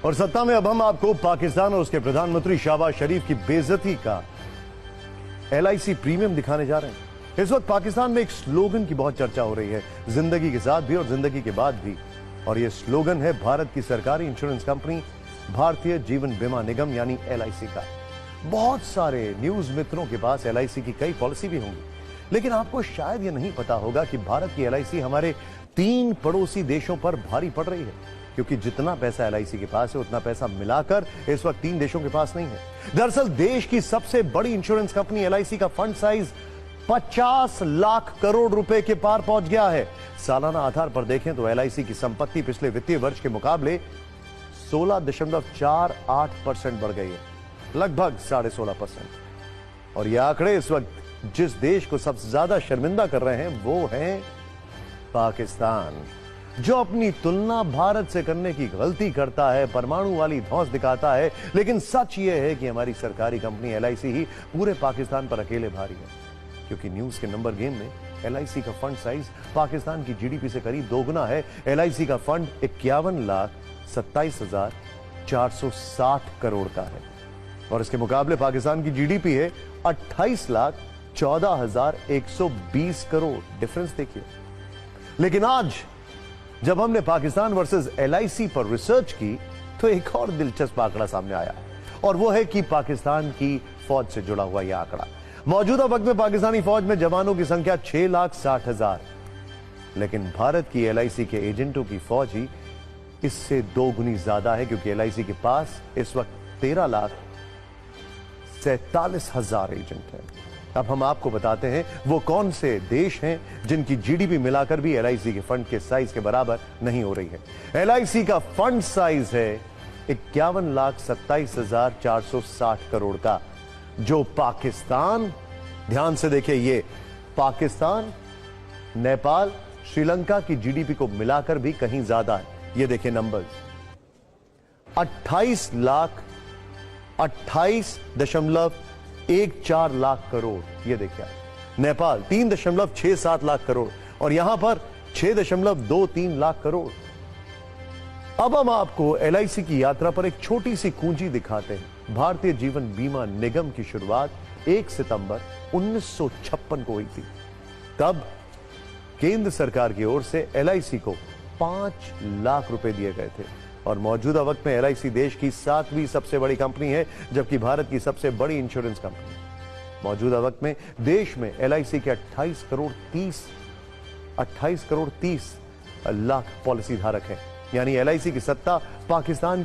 और सत्ता में अब हम आपको पाकिस्तान और उसके प्रधानमंत्री शहबाज शरीफ की बेइज्जती का LIC प्रीमियम दिखाने जा रहे हैं। इस वक्त पाकिस्तान में एक स्लोगन की बहुत चर्चा हो रही है, जिंदगी के साथ भी और जिंदगी के बाद भी। और यह स्लोगन है भारत की सरकारी इंश्योरेंस कंपनी भारतीय जीवन बीमा निगम यानी LIC का। बहुत सारे न्यूज मित्रों के पास LIC की कई पॉलिसी भी होंगी, लेकिन आपको शायद यह नहीं पता होगा कि भारत की LIC हमारे 3 पड़ोसी देशों पर भारी पड़ रही है, क्योंकि जितना पैसा LIC के पास है उतना पैसा मिलाकर इस वक्त 3 देशों के पास नहीं है। दरअसल देश की सबसे बड़ी इंश्योरेंस कंपनी LIC का फंड साइज 50 लाख करोड़ रुपए के पार पहुंच गया है। सालाना आधार पर देखें तो LIC की संपत्ति पिछले वित्तीय वर्ष के मुकाबले 16.48% बढ़ गई है, लगभग 16.5%। और यह आंकड़े इस वक्त जिस देश को सबसे ज्यादा शर्मिंदा कर रहे हैं वो है पाकिस्तान, जो अपनी तुलना भारत से करने की गलती करता है, परमाणु वाली धौंस दिखाता है। लेकिन सच यह है कि हमारी सरकारी कंपनी LIC ही पूरे पाकिस्तान पर अकेले भारी है, क्योंकि न्यूज के नंबर गेम में LIC का फंड साइज पाकिस्तान की GDP से करीब 2 गुना है। LIC का फंड 51,27,460 करोड़ का है और इसके मुकाबले पाकिस्तान की GDP है 28,14,120 करोड़। डिफरेंस देखिए। लेकिन आज जब हमने पाकिस्तान वर्सेस LIC पर रिसर्च की तो एक और दिलचस्प आंकड़ा सामने आया, और वो है कि पाकिस्तान की फौज से जुड़ा हुआ यह आंकड़ा। मौजूदा वक्त में पाकिस्तानी फौज में जवानों की संख्या 6,60,000, लेकिन भारत की LIC के एजेंटों की फौज ही इससे 2 गुनी ज्यादा है, क्योंकि LIC के पास इस वक्त 13,47,000 एजेंट हैं। अब हम आपको बताते हैं वो कौन से देश हैं जिनकी GDP मिलाकर भी LIC के फंड के साइज के बराबर नहीं हो रही है। LIC का फंड साइज है 51,27,460 करोड़ का, जो पाकिस्तान, ध्यान से देखिए, ये पाकिस्तान, नेपाल, श्रीलंका की GDP को मिलाकर भी कहीं ज्यादा है। ये देखिए नंबर्स, 28.14 लाख करोड़, ये देखिए। नेपाल 3.67 लाख करोड़ और यहां पर 6.23 लाख करोड़। अब हम आपको LIC की यात्रा पर एक छोटी सी कुंजी दिखाते हैं। भारतीय जीवन बीमा निगम की शुरुआत 1 सितंबर 1956 को हुई थी। तब केंद्र सरकार की ओर से LIC को 5 लाख रुपए दिए गए थे और मौजूदा वक्त में LIC देश की 7वीं सबसे बड़ी कंपनी है, जबकि भारत की सबसे बड़ी इंश्योरेंस कंपनी। मौजूदा वक्त में देश में LIC के 28 करोड़ 30 लाख पॉलिसी धारक हैं, यानी LIC की सत्ता पाकिस्तान की